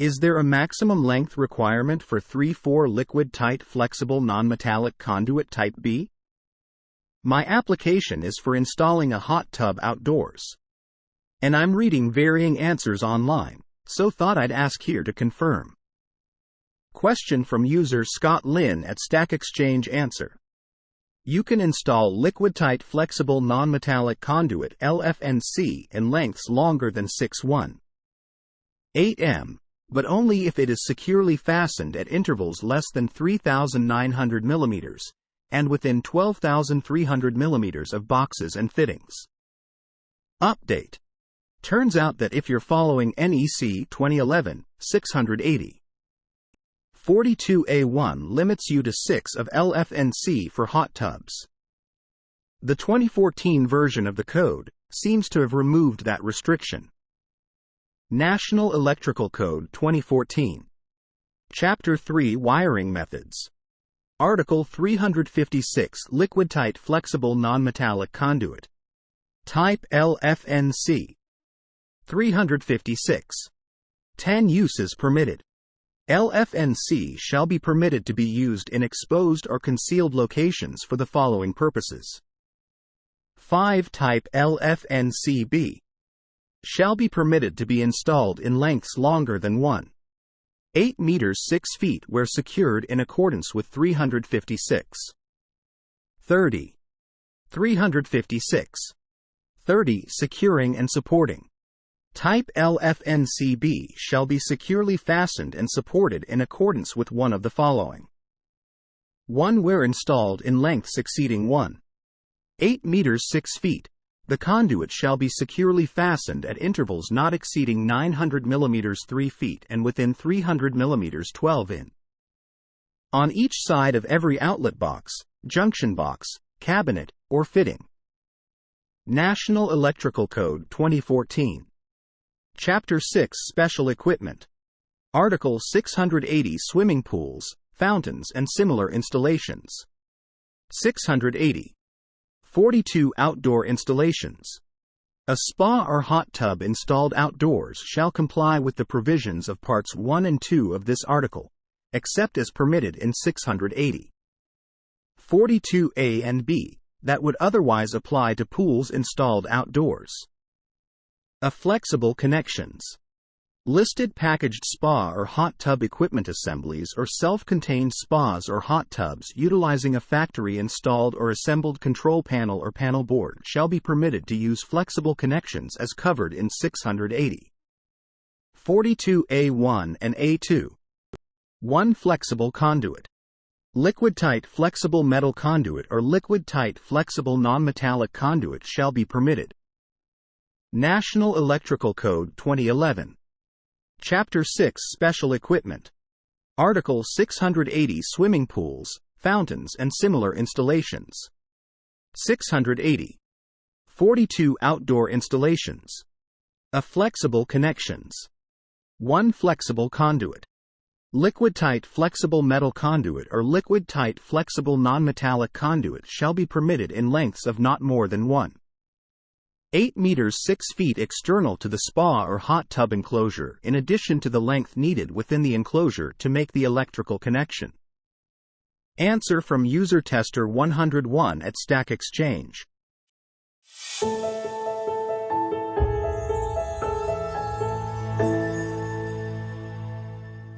Is there a maximum length requirement for 3/4 liquid-tight flexible nonmetallic conduit type B? My application is for installing a hot tub outdoors. And I'm reading varying answers online, so thought I'd ask here to confirm. Question from user Scott Lynn at Stack Exchange. Answer: you can install liquid-tight flexible nonmetallic conduit LFNC in lengths longer than 6.1/8 m, but only if it is securely fastened at intervals less than 3,900 mm and within 12,300 mm of boxes and fittings. Update: turns out that if you're following NEC 2011-680, 42A1 limits you to 6 of LFNC for hot tubs. The 2014 version of the code seems to have removed that restriction. National Electrical Code 2014. Chapter 3 Wiring Methods. Article 356 Liquid-tight flexible nonmetallic conduit. Type LFNC. 356. 10 uses permitted. LFNC shall be permitted to be used in exposed or concealed locations for the following purposes. 5. Type LFNCB shall be permitted to be installed in lengths longer than 1.8 meters 6 feet where secured in accordance with 356. 30. 356. 30. Securing and supporting. Type LFNCB shall be securely fastened and supported in accordance with one of the following. 1. Where installed in lengths exceeding 1.8 meters 6 feet, the conduit shall be securely fastened at intervals not exceeding 900 mm 3 feet and within 300 mm 12 in. On each side of every outlet box, junction box, cabinet, or fitting. National Electrical Code 2014. Chapter 6 Special Equipment. Article 680 Swimming pools, fountains and similar installations. 680. 42 Outdoor installations. A spa or hot tub installed outdoors shall comply with the provisions of Parts 1 and 2 of this article, except as permitted in 680. 42A and B, that would otherwise apply to pools installed outdoors. A flexible connections. Listed packaged spa or hot tub equipment assemblies or self-contained spas or hot tubs utilizing a factory-installed or assembled control panel or panel board shall be permitted to use flexible connections as covered in 680. 42A1 and A2. 1. Flexible conduit. Liquid-tight flexible metal conduit or liquid-tight flexible nonmetallic conduit shall be permitted. National Electrical Code 2011. Chapter 6 Special Equipment. Article 680 Swimming pools, fountains and similar installations. 680. 42 Outdoor installations. A flexible connections. 1. Flexible conduit. Liquid-tight flexible metal conduit or liquid-tight flexible nonmetallic conduit shall be permitted in lengths of not more than 1.8 meters 6 feet external to the spa or hot tub enclosure in addition to the length needed within the enclosure to make the electrical connection. Answer from user tester 101 at Stack Exchange.